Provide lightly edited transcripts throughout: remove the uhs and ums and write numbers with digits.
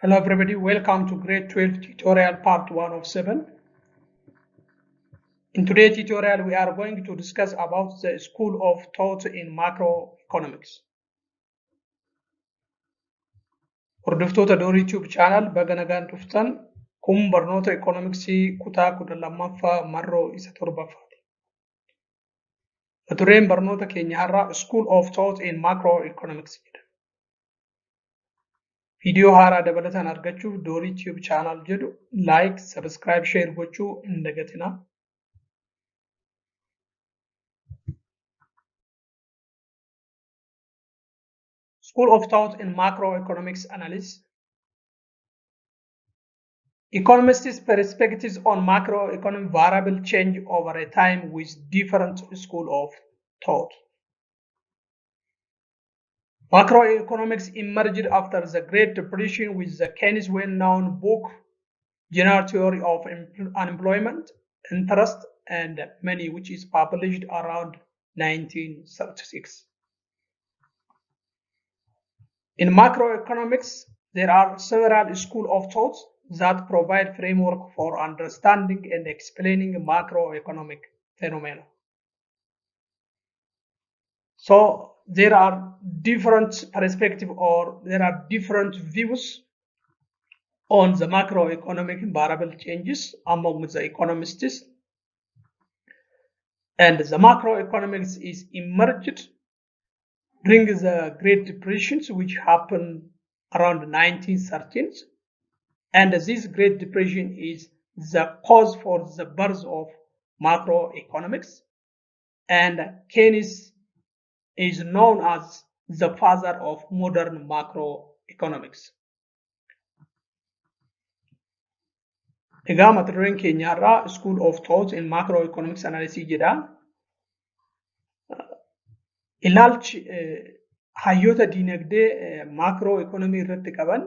Hello everybody, welcome to grade 12 tutorial part 1 of 7. In today's tutorial we are going to discuss about the school of thought in macroeconomics. Hordoftoota Dorii Tube channel baga nagaan dhuftan kun barnoota economicsii kutaa 12ffaa marroo isa 7ffaati. Mata-dureen barnoota keenya har'aa School of Thought in Macroeconomics jedha. Video haaraa dabalataan argachuuf Dorii Tube channel jedhu like, subscribe, share gochuu hin dagatinaa. School of Thought in Macroeconomics Analysis. Economists' perspectives on macroeconomic variable change over a time with different school of thought. Macroeconomics emerged after the Great Depression with the Keynes' well-known book, General Theory of Unemployment, Interest, and Money, which is published around 1936. In macroeconomics, there are several schools of thought that provide framework for understanding and explaining macroeconomic phenomena. So there are different perspectives or there are different views on the macroeconomic variable changes among the economists. And the macroeconomics is emerged during the Great Depression, which happened around 1913. And this Great Depression is the cause for the birth of macroeconomics. And Keynes is known as the father of modern macroeconomics. Egaa mata-dureen keenya har'aa School of Thought in Macroeconomics Analysis jedha. Ilaalchi hayyoota diinagdee macroeconomy irratti qaban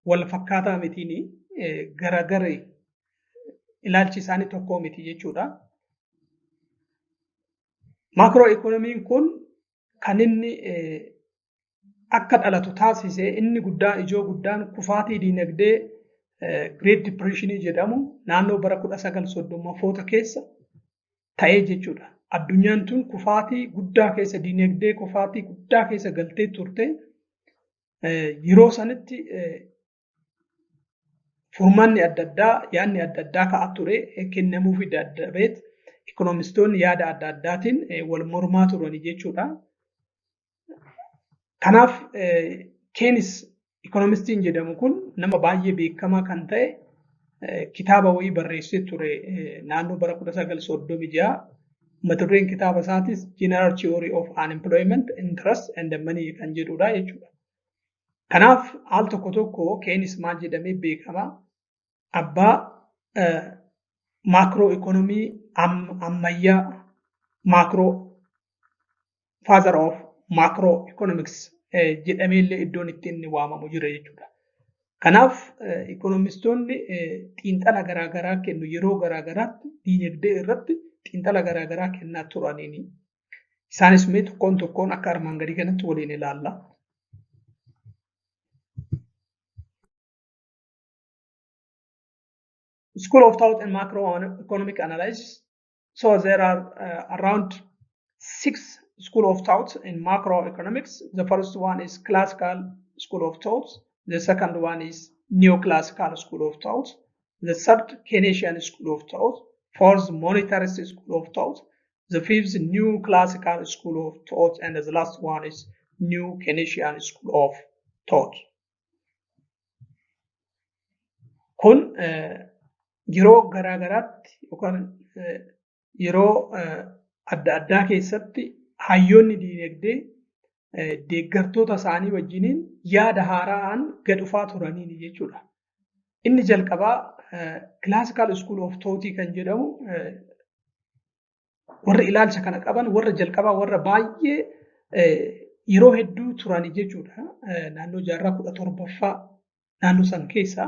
wal fakkaataa mitiini garagara ilaalchi isaanii tokko miti jechuudha. Macroeconomiin kun kan inni akka dhalatu taasise inni guddaan ijoo guddaan kufaatii diinagdee Great Depression jedhamu naannoo bara 1930foota keessa ta'ee jechuudha. Addunyaan tun kufaatii guddaa keessa diinagdee kufaatii guddaa keessa galtee turte. Yeroo sanitti furmaanni adda addaa yaadni adda addaa ka'aa ture kennamuufi dadhabeet economistoonni yaada adda addaatiin wal mormaa turani jechuudha. Kanaaf Keynes economistiin jedhamu kun nama baay'ee beekamaa kan ta'e kitaaba wayii barreessee ture naannoo bara 1936 mata-dureen kitaaba isaatis General Theory of Unemployment, Interest and Money kan jedhudha jechuudha. Kanaaf al tokko tokko Keynes maal jedhamee beekama abbaa macroeconomy ammayyaa father of macroeconomics jedhamee illee iddoon itti inni waamamu jira jechuudha. Kanaaf economistoonni xiinxala garaagaraa kennu yeroo garaagaraatti diinagdee irratti xiinxala garaagaraa kennaa turaniini. Isaanis mee tokkoon tokkoon akka armaan gadii kanatti waliin ilaalla. School of Thought and Macroeconomic Analysis. So there are around 6 school of thought in macroeconomics. The first one is classical school of thought. The second one is neoclassical school of thought. The third Keynesian school of thought. Fourth monetarist school of thought. The fifth new classical school of thought, and the last one is new Keynesian school of thought. Kun yeroo garaagaraatti yookaan yeroo adda addaa keessatti hayyoonni diinagdee deeggartoota isaanii wajjiniin yaada haaraan gad dhufaa turaniin jechuudha. Inni jalqabaa classical school of thought kan jedhamu warra ilaalcha kana qaban warra jalqabaa warra baay'ee yeroo hedduu turanii jechuudha. Naannoo jaarraa 17ffaa naannoo san keessa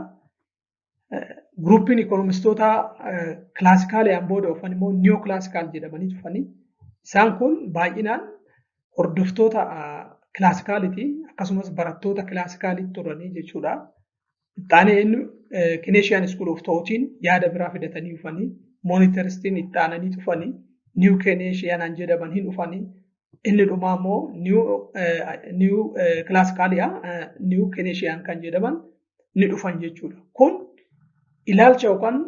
Guruppiin ikoonomistoota kilaasikaaliin booda dhufan immoo niyoo kilaasikaal jedhamanii dhufanii isaan kun baay'inaan hordoftoota kilaasikaalitii akkasumas barattoota kilaasikaalitti turanii jechuudha. Ittaanee inni Keneeshiyaan School of Thoughtiin yaada biraa fidatanii dhufanii moonitaristiin itti aananii dhufanii niiw Keneeshiyaan jedhaman hin dhufanii inni dhumaa immoo niiw kilaasikaaliyaa niiw Keneeshiyaan kan jedhaman ni dhufan jechuudha. Kun ilaalcha yookaan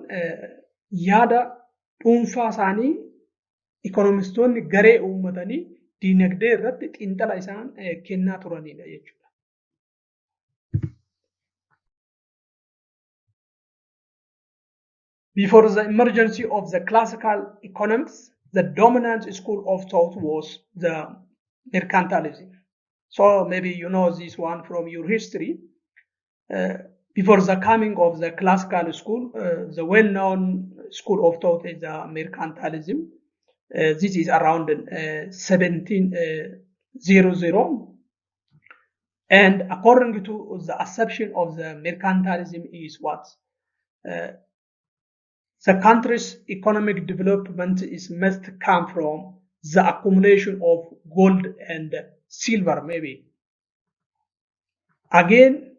yaada dhuunfaa isaanii ikoonomistoonni garee uummatanii diinagdee irratti xiinxala isaan kennaa turanidha jechuudha. Before the emergence of the classical economics, the dominant school of thought was the mercantilism. So maybe you know this one from your history. Before the coming of the classical school, the well-known school of thought is the mercantilism. This is around 1700. And according to the assumption of the mercantilism is what? The country's economic development must come from the accumulation of gold and silver, maybe. Again,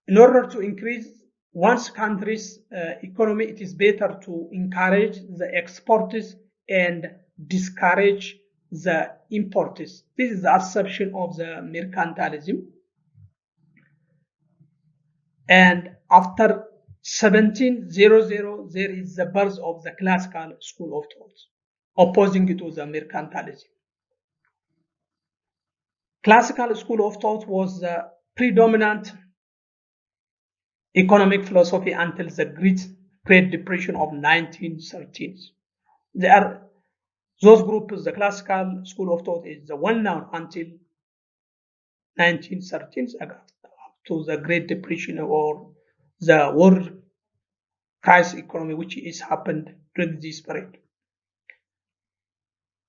in order to increase one's country's economy, it is better to encourage the exporters and discourage the importers. This is the assumption of the mercantilism. And after 1700, there is the birth of the classical school of thought, opposing to the mercantilism. Classical school of thought was the predominant economic philosophy until the Great Depression of 1913. Those groups, the classical school of thought is the one known until 1913, up to the Great Depression or the world crisis economy, which is happened during this period.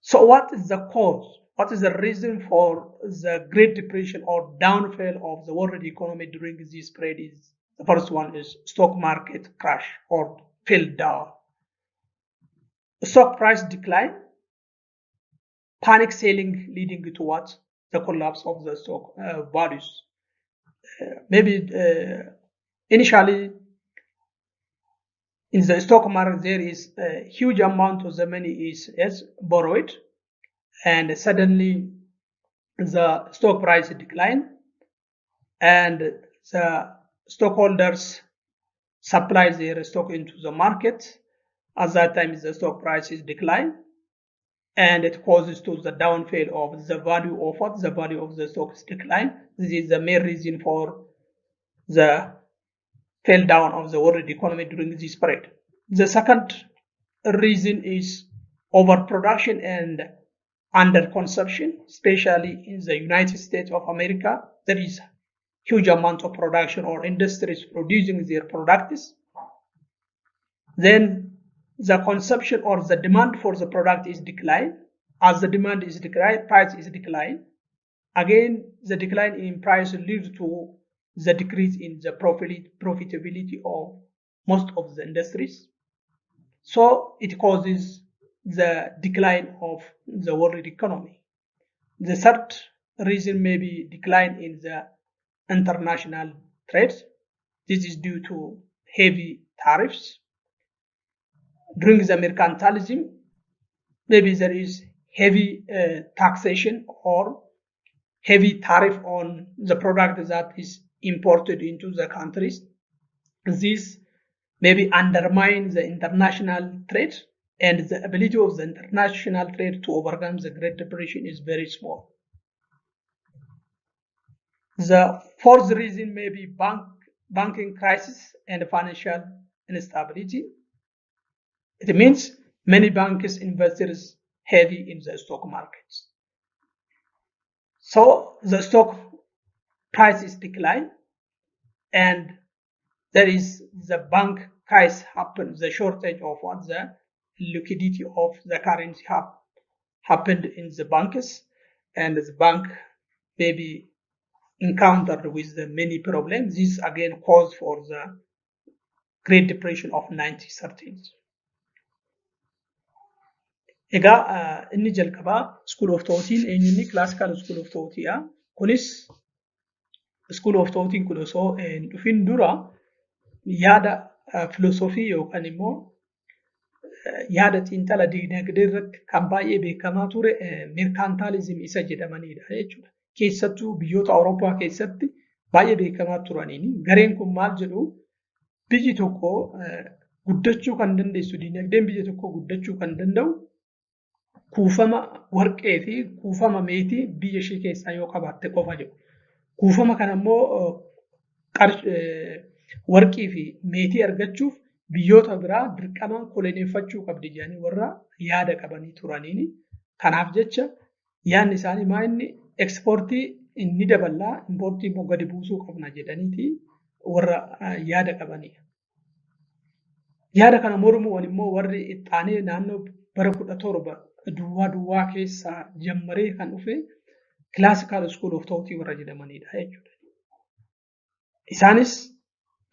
So what is the cause? What is the reason for the Great Depression or downfall of the world economy during this period? Is the first one is stock market crash or fell down. Stock price decline, panic selling leading to what? The collapse of the stock values. Initially, in the stock market, there is a huge amount of the money is borrowed, and suddenly the stock price decline, and the stockholders supply their stock into the market. At that time, the stock price is decline, and it causes to the downfall of the value of what? The value of the stock is decline. This is the main reason for the fell down of the world economy during this period. The second reason is overproduction and underconsumption, especially in the United States of America. There is huge amount of production or industries producing their products. Then the consumption or the demand for the product is decline. As the demand is decline, price is decline. Again, the decline in price leads to the decrease in the profitability of most of the industries. So it causes the decline of the world economy. The third reason may be decline in the international trade. This is due to heavy tariffs. During the mercantilism, maybe there is heavy taxation or heavy tariff on the product that is imported into the countries. This maybe undermines the international trade, and the ability of the international trade to overcome the Great Depression is very small. The fourth reason may be banking crisis and financial instability. It means many banks investors heavy in the stock markets. So the stock prices decline, and there is the bank crisis happen, the shortage of what the liquidity of the currency happened in the banks, and the bank maybe encountered with the many problems. This again caused for the Great Depression of 1913. Egaa inni jalqabaa School of Thoughtiin eenyuunni Classical School of Thought'dha. Kunis School of Thought'iin kun osoo hin dhufin dura yaada filosoofii yookaan immoo yaada xiinxala diinagdee irratti kan baay'ee beekamaa ture merkantaalizimii isa jedhamanidha jechuudha. Keessattuu biyyoota Awurooppaa keessatti baay'ee beekamaa turaniini. Gareen kun maal jedhu biyyi tokko guddachuu kan dandeessu, diinagdeen biyya tokko guddachuu kan danda'u kuufama warqee fi kuufama meetii biyya ishee keessaa yoo qabaatte qofa jedhu. Kuufama kana immoo warqii fi meetii argachuuf biyyoota biraa dirqamaan koloneeffachuu qabdi jedhanii warra yaada qabanii turaniini. Kanaaf jecha yaadni isaanii maa inni ekspoortii inni daballaa, impoortii immoo gadi buusuu qabna jedhaniiti warra yaada qabanidha. Yaada kana mormuun immoo warri ittaanee naannoo bara 17 duwwaa keessaa jammaree kan dhufe Classical School of Thought warra jedhamanidha jechuudha. Isaanis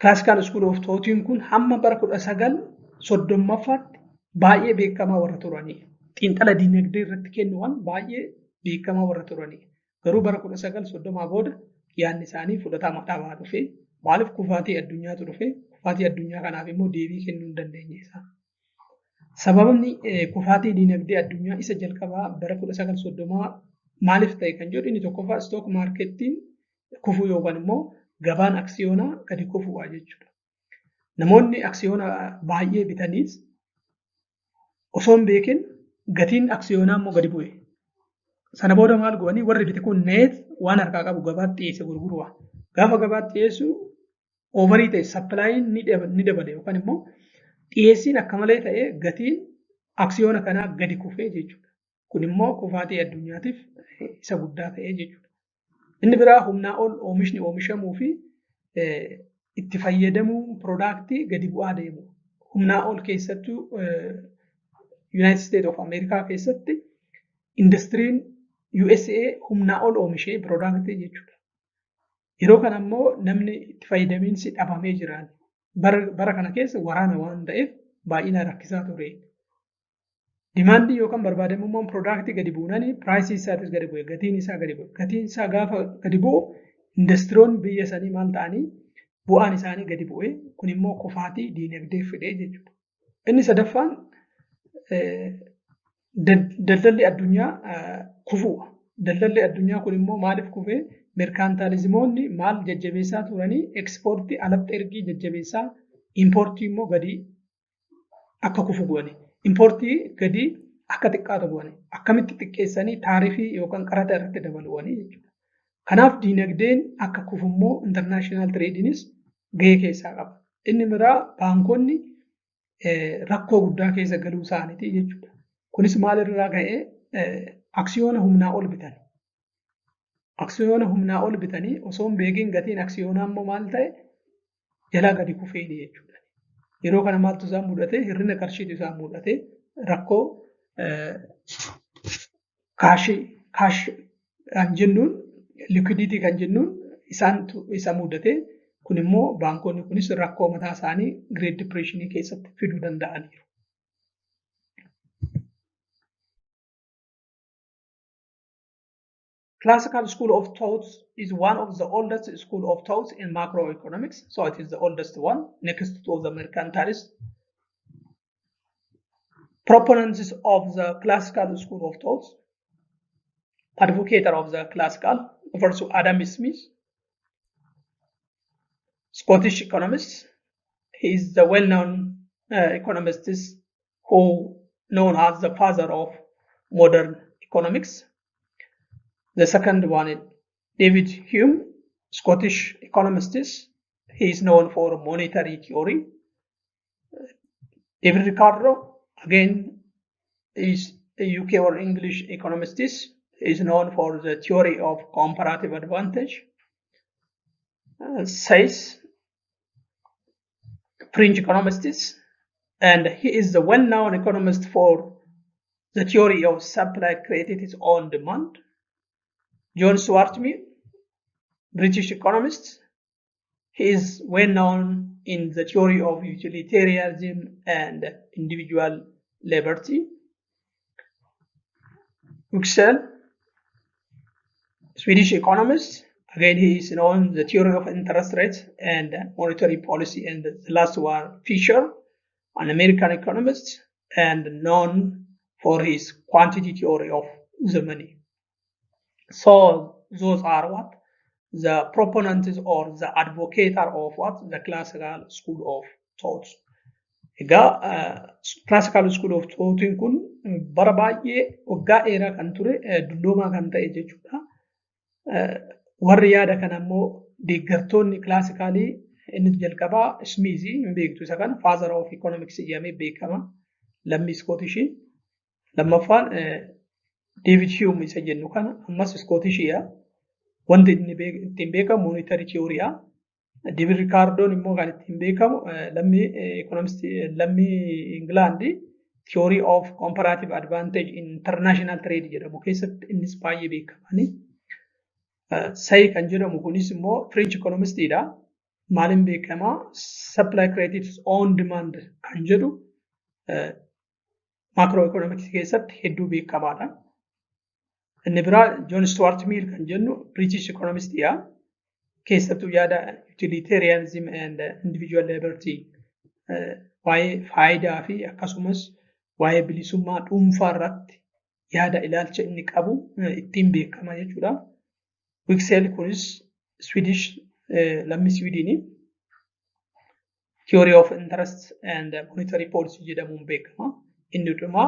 Classical School of Thought'iin kun hamma bara 1930ffaatti baay'ee beekamaa warra turanidha. Xiinxala diinagdee irratti kennuudhaan baay'ee beekamaa warra turanidha. Garuu bara 1930 booda yaadni isaanii fudhatama dhabaa dhufe. Maaliif kufaatii addunyaatu dhufe? Kufaatii addunyaa kanaaf immoo deebii kennuu hin dandeenye isaa. Sababni kufaatii diinagdee addunyaa isa jalqabaa bara 1930 maaliif ta'e kan jedhu inni tokkoffaa stock markettiin kufuu yookaan immoo gabaan aksiyoonaa gadi kufuudha jechuudha. Namoonni aksiyoona baay'ee bitaniis osoo hin beekin gatiin aksiyoonaa immoo gadi bu'e. Sana booda maal go'anii warri bite kun neet waan harkaa qabu gabaatti dhiyeesse gurguruudha. Gaafa gabaatti dhiyeessu oovarii ta'e sapplaayiin ni dabale yookaan immoo dhiyeessiin akka malee ta'ee gatiin aksiyoona kanaa gadi kufee jechuudha. Kun immoo kufaatii addunyaatiif isa guddaa ta'ee jechuudha. Inni biraa humnaa ol oomishni oomishamuu fi itti fayyadamuu piroodaaktii gadi bu'aa deemu. Humnaa ol keessattuu United States of America keessatti industiriin USA humnaa ol oomishee piroodaaktii jechuudha. Yeroo kana immoo namni itti fayyadamiinsi dhabamee jiraan. Bara kana keessa waraana waan ta'eef baay'ina rakkisaa ture. Dimaandii yookaan barbaadamummaan piroodaaktii gadi bu'uunanii piraayisii isaatis gadi bu'e, gatiin isaa gadi bu'e. Gatiin isaa gaafa gadi bu'u indastiriyoon biyya sanii maal ta'anii bu'aan isaanii gadi bu'e. Kun immoo kufaatii diinagdee fidee jechuudha. Inni sadaffaan daldalli addunyaa kufuudha. Daldalli addunyaa kun immoo maaliif kufee? Merkantaalizimoonni maal jajjabeessaa turanii ekspoortii alatti ergii jajjabeessaa, impoortii immoo gadi akka kufu goone. Impoortii gadi akka xiqqaatu goone. Akkamitti xiqqeessanii taarifii yookaan qaraxa irratti dabaluwanii jechuudha. Kanaaf diinagdeen akka kufu immoo intarnaashinaal tireediinis gahee keessaa qaba. Inni biraa baankonni rakkoo guddaa keessa galuu isaaniiti jechuudha. Kunis maalirraa ga'ee aksiyoona humnaa ol bitan. Aksiyoona humnaa ol bitanii osoo hin beekin gatiin aksiyoonaa immoo maal ta'e jalaa gadi kufeeni jechuudha. Yeroo kana maaltu isaan mudate? Hir'ina qarshiitu isaan mudate. Rakkoo kaashii kan jennuun liquiditii kan jennuun isaantu isa mudate. Kun immoo baankonni kunis rakkoo mataa isaanii Great Depression keessatti fiduu danda'aniiru. Classical School of Thought is one of the oldest school of thought in macroeconomics, so it is the oldest one, next to the mercantilist. Proponents of the Classical School of Thought, advocate of the Classical, refers to Adam Smith, Scottish economist. He is the well-known economist who known as the father of modern economics. The second one is David Hume, Scottish economist. He is known for monetary theory. David Ricardo, again is UK or English economists, is known for the theory of comparative advantage. Says French economists, and he is the well-known economist for the theory of supply created its own demand. John Stuart Mill, British economist, he is well known in the theory of utilitarianism and individual liberty. Wicksell, Swedish economist, again he is known the theory of interest rates and monetary policy. And the last one, Fisher, an American economist and known for his quantity theory of the money. So those are what? The proponents or the advocate of what? The classical school of thought. Classical school of thought kun bara baay'ee waggaa dheeraa kan ture dulloomaa kan ta'e jechuudha. Warri yaada kana immoo deeggartoonni classicalii inni jalqabaa Smithii hin beektu isa kana father of economics jedhamee beekama. Lammii Scootishii. Lammaffaan David Hume isa jennu kana ammas Scootishiidha. Wanti inni ittiin beekamu monetary theory-a. David Ricardoon immoo kan ittiin beekamu lammii England theory of comparative advantage in international trade jedhamu keessatti innis baay'ee beekamani. Say kan jedhamu kunis immoo French economistidha. Maaliin beekama? Supply created its own demand kan jedhu macroeconomics keessatti hedduu beekamaadha. Inni biraa John Stuart Mill kan jennu British economistidha. Keessattuu yaada utilitarianism and individual liberty waa'ee faayidaa fi akkasumas waa'ee bilisummaa dhuunfaa irratti yaada ilaalcha inni qabu ittiin beekama jechuudha. Wicksell kunis Swedish lammii Sweden theory of interest and monetary policy jedhamuun beekama. Inni dhumaa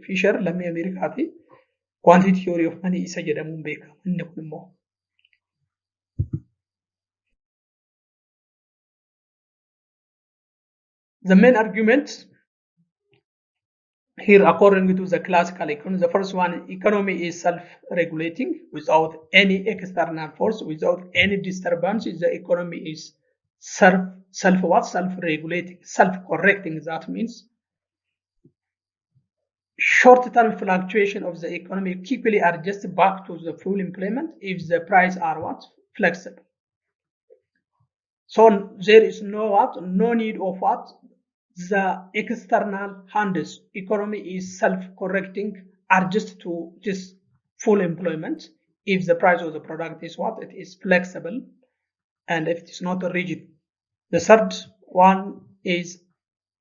Fisher lammii Ameerikaati quantity theory of money isa jedhamuun beekama. Inni kun immoo the main arguments here, according to the classical economy, the first one, economy is self-regulating without any external force, without any disturbance. The economy is self-regulating, self-correcting. That means short-term fluctuation of the economy quickly adjust back to the full employment if the price are what? Flexible. So there is no need of what? The external hands. Economy is self-correcting, adjust to this full employment if the price of the product is what? It is flexible and if it is not rigid. The third one is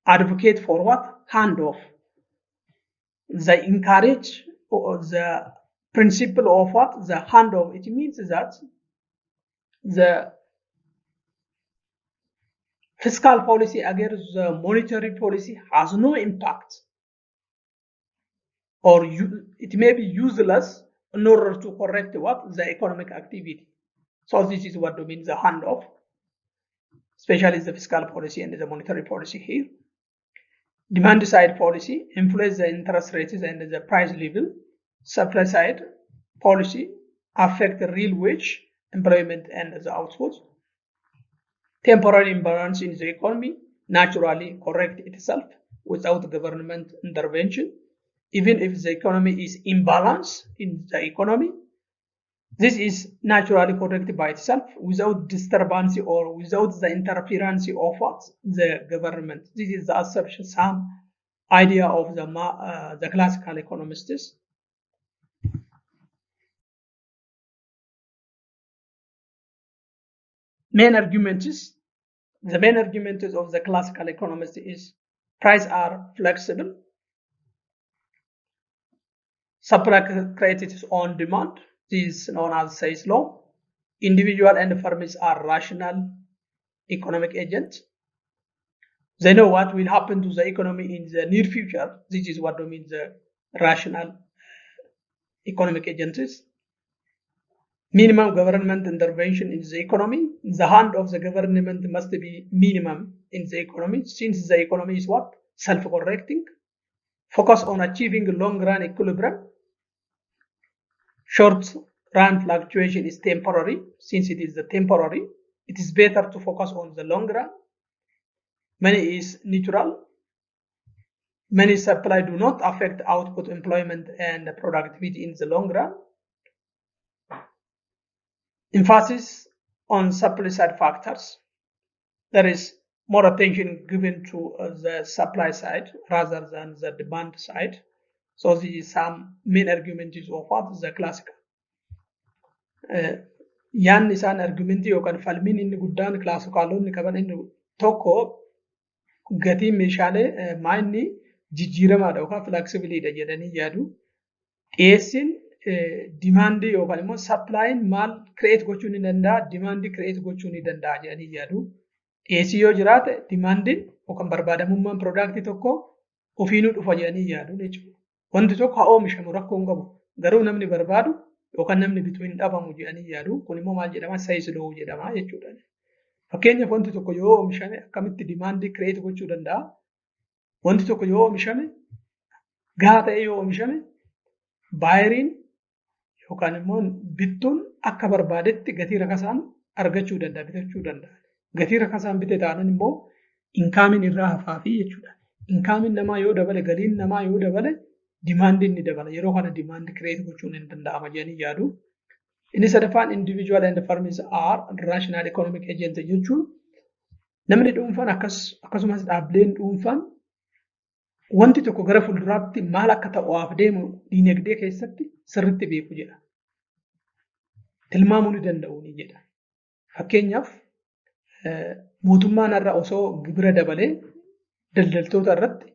advocate for what? Handoff. They encourage the principle of what? The handoff. It means that the fiscal policy against the monetary policy has no impact, or it may be useless in order to correct what? The economic activity. So this is what means the handoff, especially the fiscal policy and the monetary policy here. Demand side policy influence the interest rates and the price level. Supply side policy affect the real wage, employment and the output. Temporary imbalance in the economy naturally correct itself without government intervention. Even if the economy is imbalanced in the economy, this is naturally corrected by itself without disturbance or without the interference of what? The government. This is the assumption, some idea of the classical economists. The main argument of the classical economist is prices are flexible, supply creates its own demand. This is known as Say's law. Individual and firms are rational economic agents. They know what will happen to the economy in the near future. This is what means the rational economic agents. Minimum government intervention in the economy. The hand of the government must be minimum in the economy, since the economy is what? Self-correcting. focus on achieving long-run equilibrium. Short-run fluctuation is temporary. Since it is temporary, it is better to focus on the long run. Money is neutral. Money supply do not affect output, employment, and productivity in the long run. Emphasis on supply side factors. There is more attention given to the supply side rather than the demand side. So this is some main argument is of what the classical. Yaanni isaan argumentii yookaan falmiin inni guddaan kilaasikaalonni qaban inni tokko gatiin meeshaalee maanni jijjiiramaadha yookaan flexibiliidha jedhanii yaadu. Dhiyeessiin dimaandii yookaan immoo sapplaayin maal kireet gochuu ni danda'a, dimaandii kireet gochuu ni danda'a jedhanii yaadu. Dhiyeessii yoo jiraate dimaandiin yookaan barbaadamummaan piroodaaktii tokko ofiinuu dhufa jedhanii yaadu jechuudha. Wanti tokko haa oomishamu rakkoo hin qabu. Garuu namni barbaadu yookaan namni bituu hin dhabamu jedhanii yaadu. Kun immoo maal jedhama? Saayinsiloo jedhama jechuudha. Fakkeenyaaf wanti tokko yoo oomishame akkamitti dimaandii kireet gochuu danda'a? Wanti tokko yoo oomishame gahaa ta'e yoo oomishame baayiriin yookaan immoo bittuun akka barbaadetti gatii rakasaan argachuu danda'a, bitachuu danda'a. Gatii rakasaan bite taanaan immoo inkaamiin irraa hafaafi jechuudha. Inkaamiin namaa yoo dabale, galiin namaa yoo dabale, dimaandiin ni dabala. Yeroo kana dimaandii kireet gochuun hin danda'ama jedhanii yaadu. Inni sadaffaan individual and firms are rational economic agent jechuun namni dhuunfaan akkasumas dhaabbileen dhuunfaan wanti tokko gara fuulduraatti maal akka ta'uuf deemu diinagdee keessatti sirriitti beeku jedha. Tilmaamuu ni danda'u ni jedha. Fakkeenyaaf mootummaan irra osoo gibira dabalee daldaltoota irratti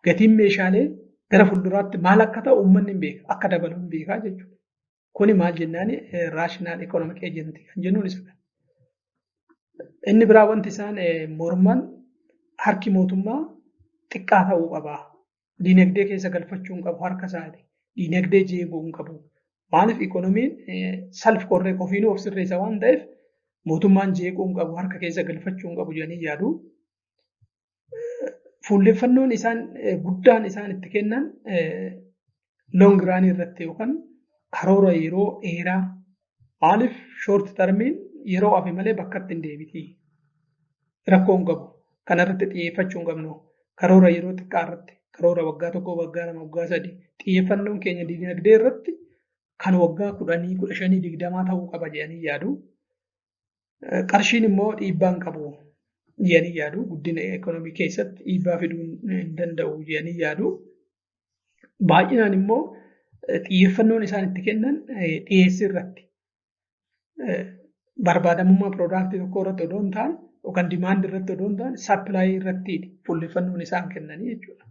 gatiin meeshaalee gara fuulduraatti maal akka ta'u uummanni hin beeka, akka dabalu hin beekaa jechuudha. Kuni maal jennaani raashinaal economic agent kan jennuun isa kana. Inni biraa wanti isaan morman harki mootummaa xiqqaa ta'uu qaba. Diinagdee keessa galfachuu hin qabu harka isaati. Diinagdee jeequu hin qabu. Maaliif ikoonomiin self correct ofiinuu of sirreessa waan ta'eef mootummaan jeequu hin qabu harka keessa galfachuu hin qabu jedhanii yaadu. Fuulleffannoon isaan guddaan isaan itti kennan long run irratti yookaan karoora yeroo dheeraa. Maaliif short termiin yeroo hafe malee bakkatti hin deebiti. Rakkoo hin qabu. Kanarratti xiyyeeffachuu hin qabnu. Karoora yeroo xiqqaa irratti, karoora waggaa tokko, waggaa lama, waggaa sadii. Xiyyeeffannoon keenya diinagdee irratti kan waggaa 10, 15, 20 ta'uu qaba jedhanii yaadu. Qarshiin immoo dhiibbaa hin qabu jedhanii yaadu. Guddina ekonomii keessatti dhiibbaa fiduu hin danda'u jedhanii yaadu. Baay'inaan immoo xiyyeeffannoon isaan itti kennan dhiyeessii irratti. Barbaadamummaa piroodaaktii tokko irratti odoo hin taane yookaan dimaandii irratti odoo hin taane sappilaayii irratti fuulleffannoon isaan kennanii jechuudha.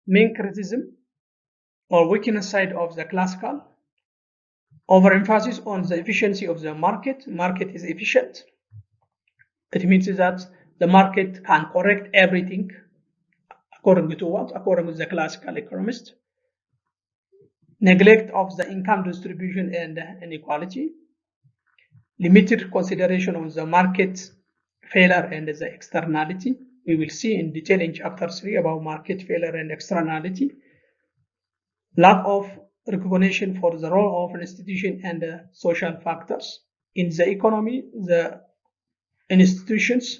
Main criticism or weakness side of the classical overemphasis on the efficiency of the market. Market is efficient. It means that the market can correct everything according to what? According to the classical economist. Neglect of the income distribution and inequality. Limited consideration of the market failure and the externality. We will see in detail in chapter 3 about market failure and externality. Lack of recognition for the role of institution and social factors. In the economy, the institutions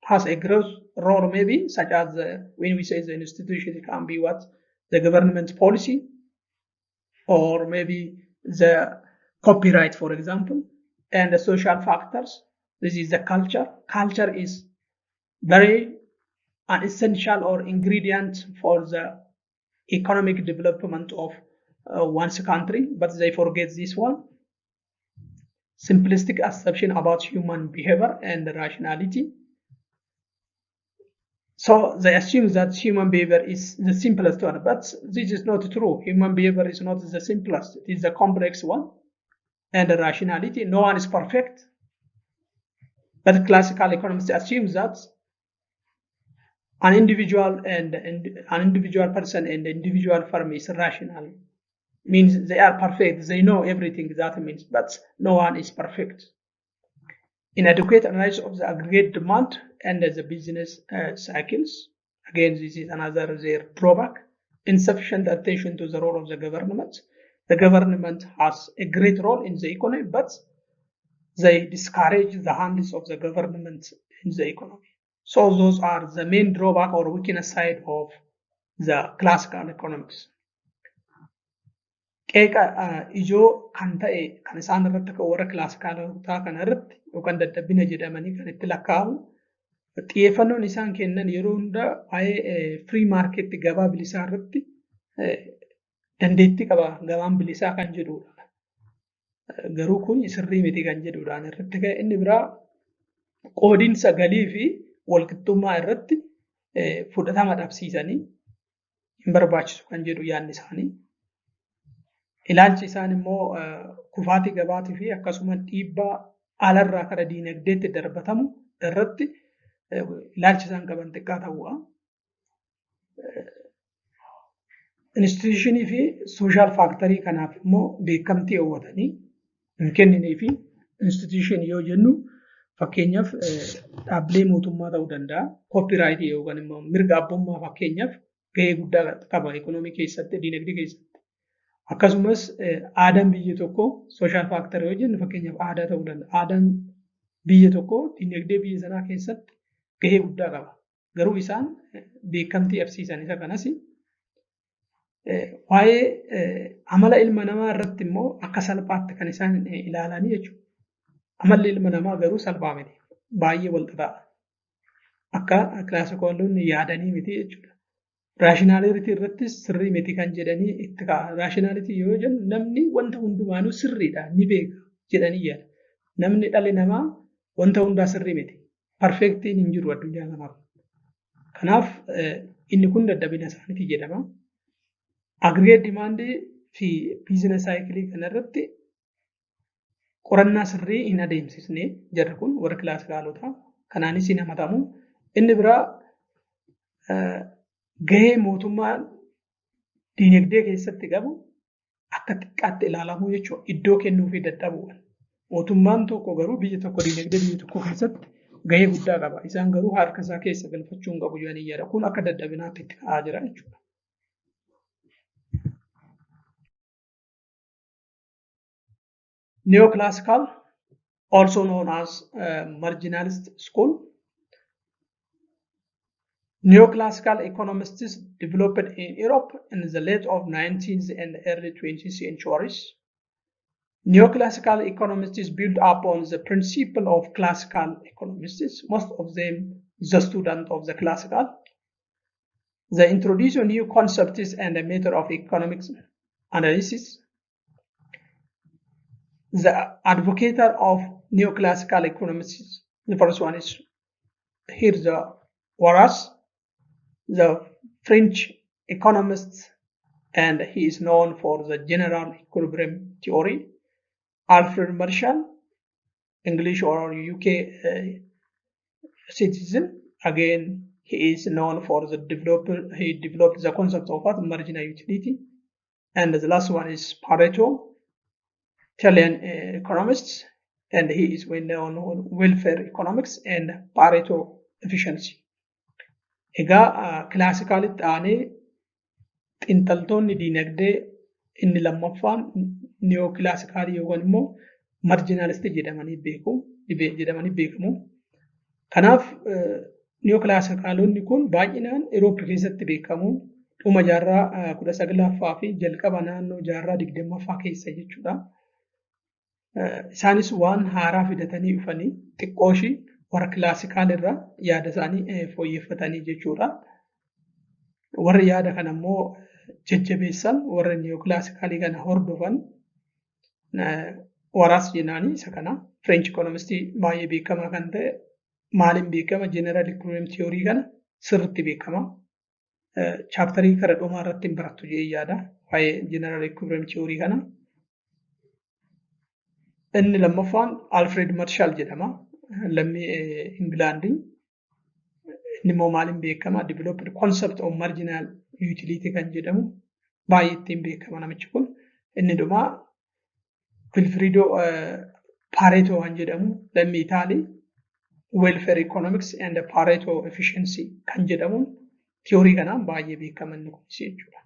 has a growth role maybe, such as when we say the institution, it can be what? The government policy, or maybe the copyright, for example, and the social factors. This is the culture. Culture is very an essential or ingredient for the economic development of one's country, but they forget this one. Simplistic assumption about human behavior and rationality. So they assume that human behavior is the simplest one, but this is not true. Human behavior is not the simplest. It is the complex one. And the rationality, no one is perfect. But classical economists assume that an individual person and individual firm is rational. Means they are perfect. They know everything that means, but no one is perfect. inadequate analysis of the aggregate demand and the business cycles. Again, this is another their drawback. Insufficient attention to the role of the government. The government has a great role in the economy, but they discourage the hands of the government in the economy. So those are the main drawback or weakness side of the classical economics. Qeeqa ijoo kan ta'e kan isaan irratti akka warra kilaasikaalotaa kana irratti yookaan dadhabina jedhamanii kan itti lakkaa'amu xiyyeeffannoon isaan kennan yeroo hunda waa'ee firii maarkeetti gabaa bilisaa irratti dandeettii qaba gabaan bilisaa kan jedhudha. Garuu kun sirrii miti kan jedhudhaan irratti ka'e inni biraa qoodinsa galii fi walqixxummaa irratti fudhatama dhabsiisanii hin barbaachisu kan jedhu yaadni isaanii. Ilaalchi isaan immoo kufaatii gabaatii fi akkasuma dhiibbaa alarraa kara diinagdeetti darbatamu irratti ilaalchi isaan qaban xiqqaa ta'uudha. Instituushinii fi sooshaal faaktarii kanaaf immoo beekamtii hawwatanii hin kenninee fi instituushinii yoo jennu fakkeenyaaf dhaabbilee mootummaa ta'uu danda'a. Koopiraayitii yookaan immoo mirga abbummaa fakkeenyaaf gahee guddaa qaba ekonomii keessatti, diinagdee keessatti. Akkasumas aadaan biyya tokkoo sooshaal faaktarii yoo jennu fakkeenyaaf aadaa ta'uu danda'a. Aadaan biyya tokkoo diinagdee biyya sanaa keessatti gahee guddaa qaba. Garuu isaan beekamtii dhabsiisan isa kanas waa'ee amala ilma namaa irratti immoo akka salphaatti kan isaan ilaalanii jechuudha. Amalli ilma namaa garuu salphaa miti. Baay'ee wal xaxaa. Akka kilaasikooloonni yaadanii miti jechuudha. Raashinaalitii irrattis sirrii miti kan jedhanii itti ka'a. Raashinaalitii yoo jennu namni wanta hundumaanuu sirriidha ni beeka jedhanii yaada. Namni dhalli namaa wanta hundaa sirrii miti. Parfeektiin hin jiru addunyaa kanaaf. Kanaaf inni kun dadhabina isaaniiti jedhama. Aggregate dimaandii fi biizines saayikilii kanarratti qorannaa sirrii hin adeemsisne jarri kun warra kilaasikaalotaa kanaanis hin hamatamu. Inni biraa gahee mootummaan diinagdee keessatti qabu akka xiqqaatti ilaalamuu jechuudha. Iddoo kennuufii dadhabuudha. Mootummaan tokko garuu biyya tokko diinagdee biyya tokko keessatti gahee guddaa qaba. Isaan garuu harka isaa keessa galfachuu hin qabu jedhanii yaada. Kun akka dadhabinaatti itti ka'aa jira jechuudha. Neoclassical, also known as marginalist school. Neoclassical economists developed in Europe in the late of 19th and early 20th centuries. Neoclassical economists built upon the principle of classical economists, most of them the student of the classical. They introduced new concepts and a method of economics analysis. The advocate of neoclassical economists, the first one is here the Horace, the French economist, and he is known for the general equilibrium theory. Alfred Marshall, English or UK citizen, again he is known for the he developed the concept of marginal utility. And the last one is Pareto, Italian economist, and he is well known on welfare economics and Pareto efficiency. Egaa kilaasikaalitti aanee xiinxaltoonni diinagdee inni lammaffaan neokilaasikaalii yookaan immoo marjinaalistii jedhamanii beekamu. Kanaaf neokilaasikaalonni kun baay'inaan Eurooppaa keessatti beekamu dhuma jaarraa 19ffaa fi jalqaba naannoo jaarraa 20ffaa keessa jechuudha. Isaanis waan haaraa fidatanii dhufanii xiqqooshii warra kilaasikaalirraa yaada isaanii fooyyeffatanii jechuudha. Warri yaada kana immoo jajjabeessan warra neokilaasikaalii kana hordofan Horace jennaani isa kana French economistii baay'ee beekamaa kan ta'e maaliin beekama general equilibrium theory kana sirriitti beekama. Chaaptarii kara dhumaa irratti hin barattu jedhee yaada waa'ee general equilibrium theory kana. Inni lammaffaan Alfred Marshall jedhama. Lammii Ingilaandii. Inni immoo maaliin beekama developed concept of marginal utility kan jedhamu baay'ee ittiin beekama namichi kun. Inni dhumaa Wilfrido Pareto kan jedhamu lammii Itaalii welfare economics and Pareto efficiency kan jedhamuun tiyoorii kanaan baay'ee beekaman kunis jechuudha.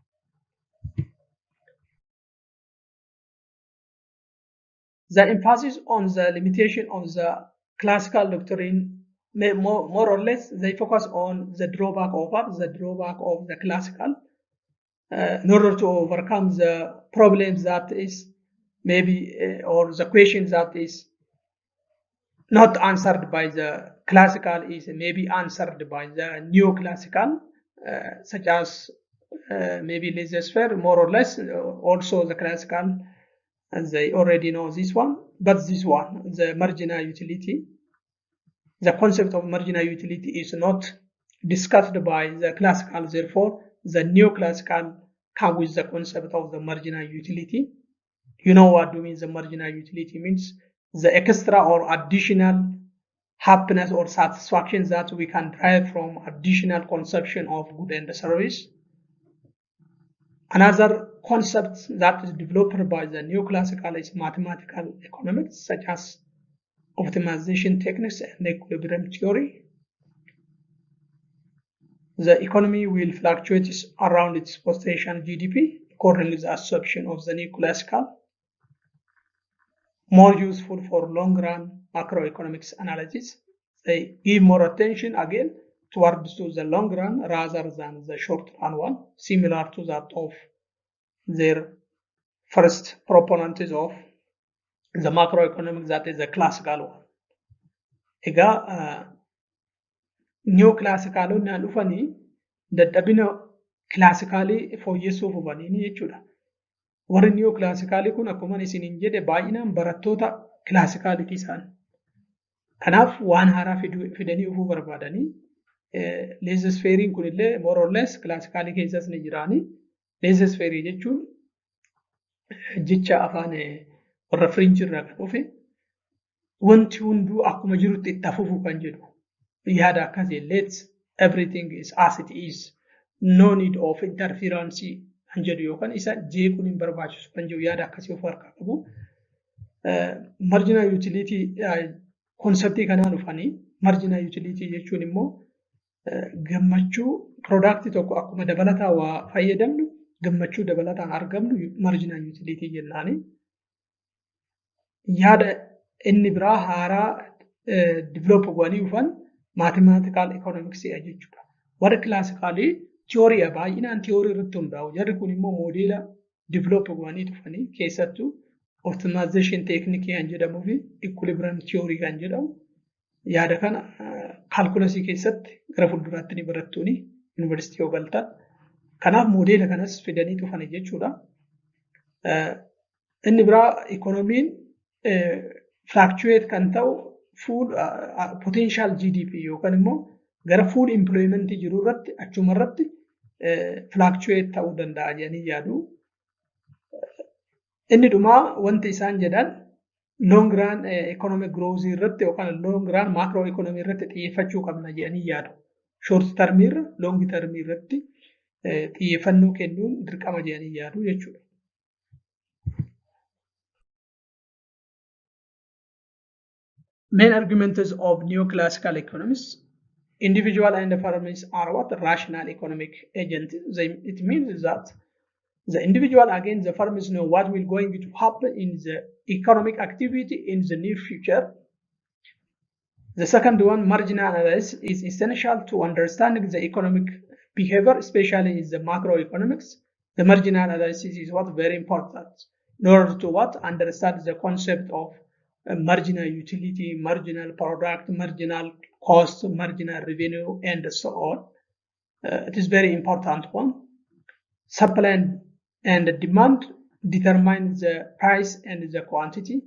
The emphasis on the limitation of the classical doctrine, more or less, they focus on the drawback of the classical in order to overcome the problems that is maybe or the questions that is not answered by the classical is maybe answered by the neoclassical, such as maybe laissez-faire, more or less. Also the classical, and they already know this one, but this one, the marginal utility, the concept of marginal utility is not discussed by the classical. Therefore, the neoclassical come with the concept of the marginal utility. You know what do mean the marginal utility means? The extra or additional happiness or satisfaction that we can derive from additional consumption of good and service. Another concept that is developed by the neoclassical is mathematical economics, such as optimization techniques and equilibrium theory. The economy will fluctuate around its potential GDP according to the assumption of the neoclassical, more useful for long-run macroeconomics analysis. They give more attention again towards the long run rather than the short run one, similar to that of their first proponents of the macroeconomics, that is the classical one. Egaa neoclassicalonni dhufanii dadhabina classicalii fooyyessuuf hubanii jechuudha. Warri neoclassicalii kun akkuma isiniin jedhe baay'inaan barattoota classicalii isaan. Kanaaf waan haaraa fidanii dhufuu barbaadanii laissez-faire kun illee more or less classicalii keessas ni jiraani. Laissez-faire jechuun jecha afaan warra French irraa kan dhufe wanti hunduu akkuma jirutti itti fufu kan jedhu yaada akkasii let everything is as it is, no need of interference kan jedhu yookaan isa jeequun hin barbaachisu kan jedhu yaada akkasii of harkaa qabu. Marginal utility konseptii kanaan dhufanii marginal utility jechuun immoo gammachuu product tokko akkuma dabalataa waa fayyadamnu gammachuu dabalataan argamnu marginal utility jennaani. Yaada inni biraa haaraa develop godhanii dhufan mathematical economics jechuudha. Warri classicalii theory baay'inaan theory irratti hundaa'u. Jarri kun immoo moodela develop godhanii dhufanii keessattuu optimization technique kan jedhamuu fi equilibrium theory kan jedhamu yaada kana calculusii keessatti gara fuulduraatti ni barattuuni university yoo galtan. Kanaaf moodela kanas fidanii dhufan jechuudha. Inni biraa economiin fluctuate kan ta'u food potential GDP yookaan immoo gara food employment jiru irratti achuma irratti fluctuate ta'uu danda'a jedhanii yaadu. Inni dhumaa wanti isaan jedhan long run economic growth irratti yookaan long run macro economy irratti xiyyeeffachuu qabna jedhanii yaadu. Short term irra long term irratti xiyyeeffannoo kennuun dirqama jedhanii yaadu jechuudha. Main arguments of neoclassical economics: individual and firms are what rational economic agents. It means that the individual, again, the firms know what will going to happen in the economic activity in the near future. The second one, marginal analysis, is essential to understanding the economic behavior, especially in the macroeconomics. The marginal analysis is what very important in order to what understand the concept of marginal utility, marginal product, marginal cost, marginal revenue, and so on. It is very important one. Supply and demand determine the price and the quantity.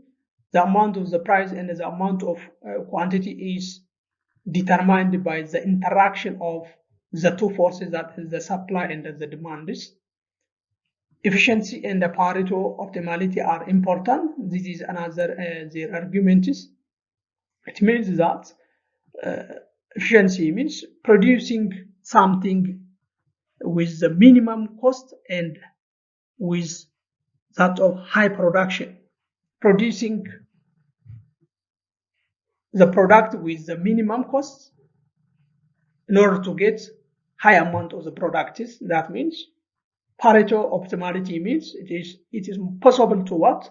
The amount of the price and the amount of quantity is determined by the interaction of the two forces, that is the supply and the demand. Efficiency and the Pareto optimality are important. This is another their argument. It means that efficiency means producing something with the minimum cost and with that of high production. Producing the product with the minimum cost in order to get high amount of the product. That means Pareto optimality means it is possible to what?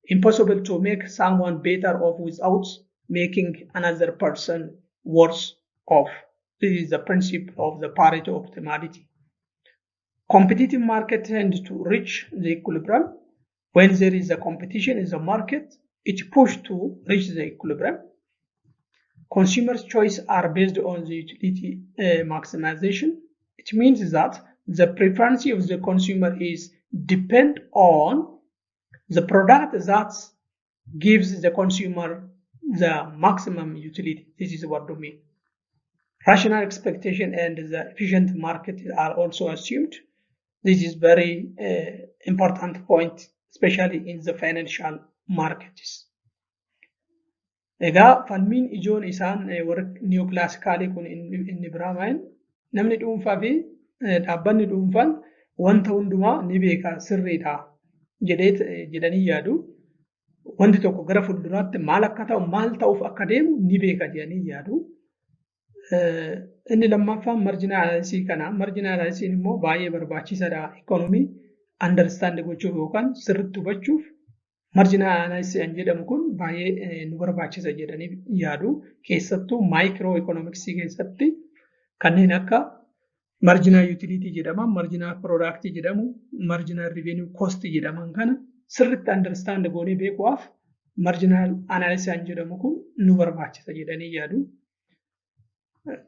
Impossible to make someone better off without making another person worse off. This is the principle of the Pareto optimality. Competitive market tends to reach the equilibrium. When there is a competition in the market, it pushes to reach the equilibrium. Consumers' choice are based on the utility maximization. It means that the preference of the consumer is depend on the product that gives the consumer the maximum utility. This is what do mean. Rational expectation and the efficient market are also assumed. This is very important point, especially in the financial markets. Egaa falmiin ijoon isaan warra niyookilaasikaalii kun inni biraa maal namni dhuunfaa fi dhaabbanni dhuunfaan wanta hundumaa ni beeka sirriidha jedhanii yaadu. Wanti tokko gara fuulduraatti maal akka ta'u maal ta'uuf akka deemu ni beeka jedhanii yaadu. Inni lammaffaan marjinaalisii kana. Marjinaalisii immoo baay'ee barbaachisaadha ikoonomii understand gochuuf yookaan sirriitti hubachuuf. Marjinaalisii jedhamu kun baay'ee nu barbaachisa jedhanii yaadu. Keessattuu maayikiroo ikoonomiksii keessatti kanneen akka marjinaa yuutiliitii jedhama, marjinaa piroodaaktii jedhamu, marjinaa riiveniyuu koostii jedhaman kana sirriitti understand goonee beekuudhaaf marjinaal anaalisii jedhamu kun nu barbaachisa jedhanii yaadu.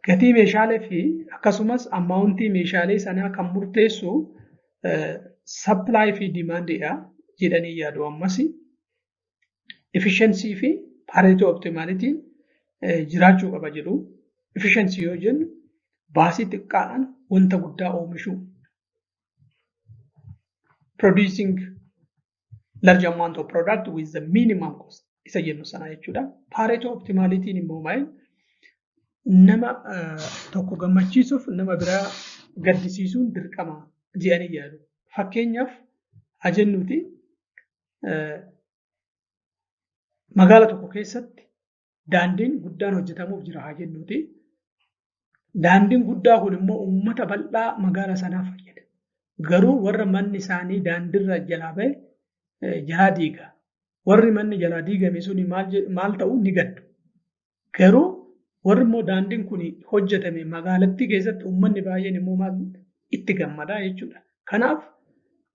Gatii meeshaalee fi akkasumas ammaawuntii meeshaalee sanaa kan murteessu sappilaay fi dimaandiidha jedhanii yaadu. Ammas efficiency fi pareetoo optimaalitiin jiraachuu qaba jedhu. Efficiency yoo jennu baasii xiqqaadhaan wanta guddaa oomishuu. Producing large amount of product with the minimum cost isa jennu sana jechuudha. Pareetoo optimaalitiin immoo maal? Nama tokko gammachiisuuf nama biraa gaddisiisuun dirqama jedhanii yaadu. Fakkeenyaaf ajennuuti magaala tokko keessatti daandiin guddaan hojjetamuuf jira ajennuuti. Daandiin guddaa kun immoo uummata bal'aa magaala sanaaf fayyada. Garuu warra manni isaanii daandiirra jalaa ba'e jalaa diiga. Warri manni jalaa diigame suni maal ta'u ni gaddu. Garuu warri immoo daandiin kun hojjetame magaalattii keessatti uummanni baay'een immoo maal itti gammadaa jechuudha. Kanaaf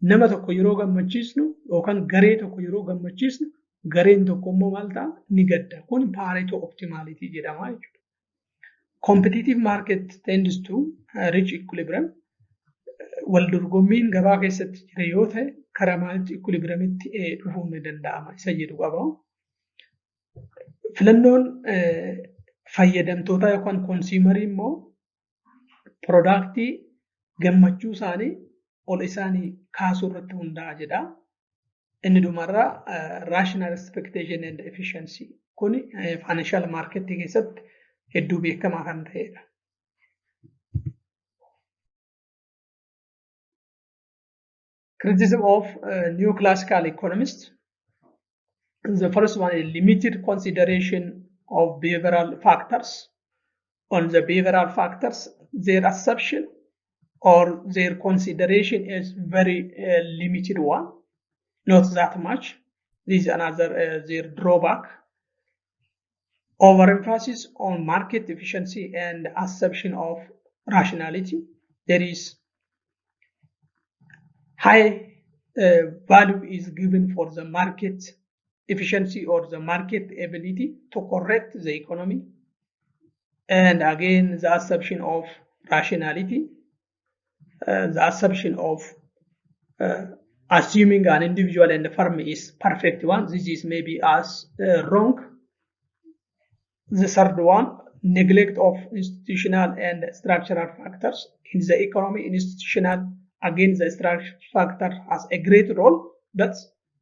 nama tokko yeroo gammachiisnu yookaan garee tokko yeroo gammachiisnu gareen tokko immoo maal ta'a ni gadda. Kun pareetoo optimaalitii jedhama jechuudha. Competitive market tends to reach equilibrium. Wal dorgommiin gabaa keessatti jira yoo ta'e karaa maalitti equilibriumitti dhufuu ni danda'ama isa jedhu qaba. Filannoon fayyadamtoota yookaan konsuumarii immoo piroodaaktii gammachuu isaanii ol isaanii kaasuu irratti hundaa'a jedha. Inni dhumarraa rational expectation and efficiency kun financial market keessatti hedduu beekamaa kan ta'edha. Criticism of neoclassical economists. The first one is limited consideration of behavioral factors. On the behavioral factors, their assumption or their consideration is very limited one, not that much. This is another their drawback. Overemphasis on market efficiency and assumption of rationality. There is high value is given for the market efficiency or the market ability to correct the economy. And again, the assumption of rationality, the assumption of assuming an individual and the firm is perfect one. This is maybe as wrong. The third one, neglect of institutional and structural factors in the economy. Institutional, again, the structural factor has a great role, but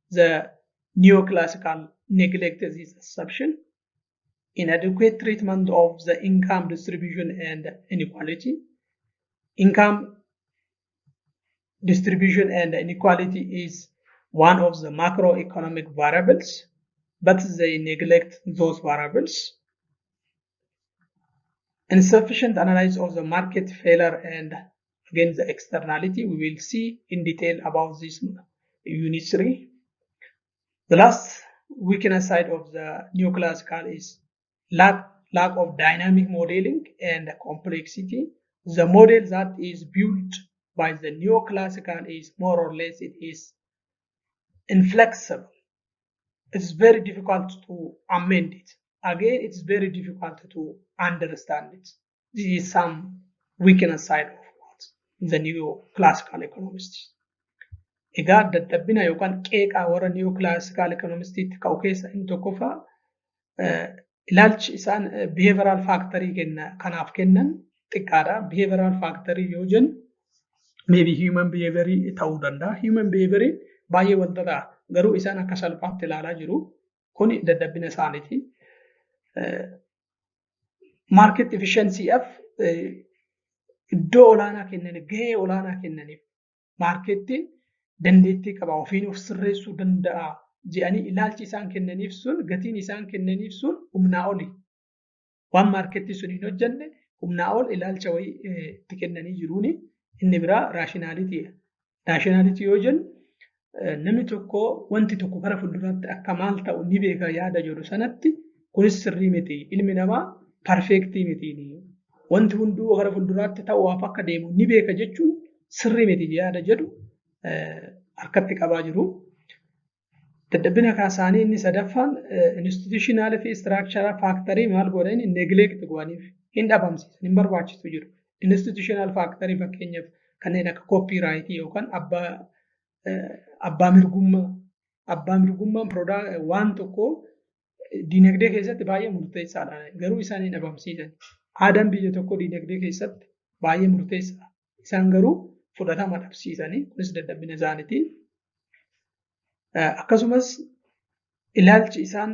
the neoclassical neglect this assumption. Inadequate treatment of the income distribution and inequality. Income distribution and inequality is one of the macroeconomic variables, but they neglect those variables. Insufficient analysis of the market failure and again the externality. We will see in detail about this unit 3. The last weakness side of the neoclassical is lack of dynamic modeling and complexity. The model that is built by the neoclassical is more or less it is inflexible. It's very difficult to amend it. Again, it's very difficult to understand it. This is some weakness side of what the neoclassical economists. Egaa dadhabina yookaan qeeqaa warra neoclassical economistiitti ka'u keessa inni tokkoffaa ilaalchi isaan behavioral factory kanaaf kennan xiqqaadha. Behavioral factory yoo jennu maybe human behavior ta'uu danda'a. Human behavior baay'ee wanta ta'a. Garuu isaan akka salphaatti ilaalaa jiru. Kuni dadhabina isaaniiti. Market efficiency'aaf iddoo olaanaa kennaniif gahee olaanaa kennaniif maarkeetti dandeettii qaba ofiin of sirreessuu danda'a jedhanii ilaalchi isaan kennaniif sun gatiin isaan kennaniif sun humnaa oli. Waan maarkeetti sun hin hojjenne humnaa ol ilaalcha wayii itti kennanii jiruuni. Inni biraa raashinaaliitiidha. Raashinaaliitii yoo jennu namni tokko wanti tokko gara fuulduraatti akka maal ta'u ni beeka yaada jedhu sanatti kunis sirrii miti. Ilmi namaa perfeektii miti. Wanti hunduu gara fuulduraatti ta'uuf akka deemu ni beeka jechuun sirrii miti yaada jedhu harkatti qabaa jiru. Dadhabina kaasaanii inni sadaffaan institutional fi structural factory maal godhan neglect godhaniif hin dhabamsiisan hin barbaachisu jiru. Institutional factory fakkeenyaaf kanneen akka copyright yookaan abbaa mirgummaa waan tokko dinagdee keessatti baay'ee murteessaadha. Garuu isaan hin dhabamsiisan. Aadaan biyya tokko dinagdee keessatti baay'ee murteessaadha. Isaan garuu fudhatama dhabsiisanii kunis dadhabina isaaniiti. Akkasumas ilaalchi isaan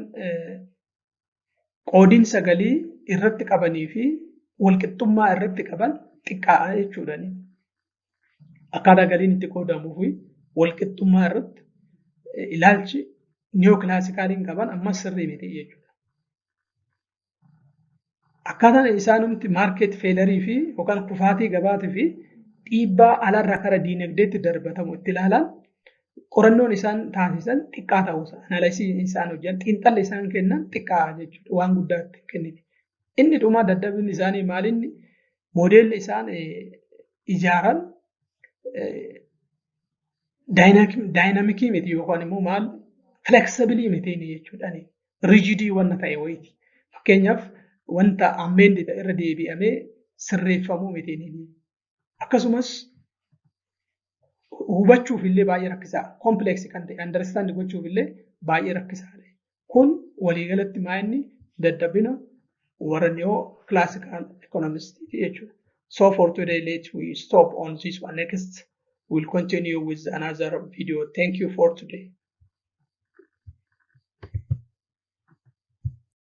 qoodinsa galii irratti qabanii fi walqixxummaa irratti qaban xiqqaadha jechuudha. Akkaataa galiin itti qoodamuu fi walqixxummaa irratti ilaalchi neoclassicaliin qaban amma sirrii miti jechuudha. Akkaataan isaanumti market failure fi yookaan kufaatii gabaatii fi dhiibbaa alarraa gara diinagdeetti darbatamu itti ilaalan qorannoon isaan taasisan xiqqaa ta'uusaa analayisiin isaan hojjetan xiinxalli isaan kennan xiqqaa jechuudha waan guddaatti kenniti. Inni dhuma dadhabinni isaanii maalinni moodeelli isaan ijaaran daayinaamikii miti yookaan immoo maal fleksibilii miti jechuudha. Rigidii wanta ta'e wayiiti. Fakkeenyaaf wanta ammeendii irra deebi'amee sirreeffamuu miti. Akkasumas hubachuuf illee baay'ee rakkisaa complex kan ta'e understand gochuuf illee baay'ee rakkisaadha. Kun waliigalatti maa'inni dadhabina warra neoclassical economists jechuudha. So for today, we stop on this one. Next, we'll continue with another video. Thank you for today.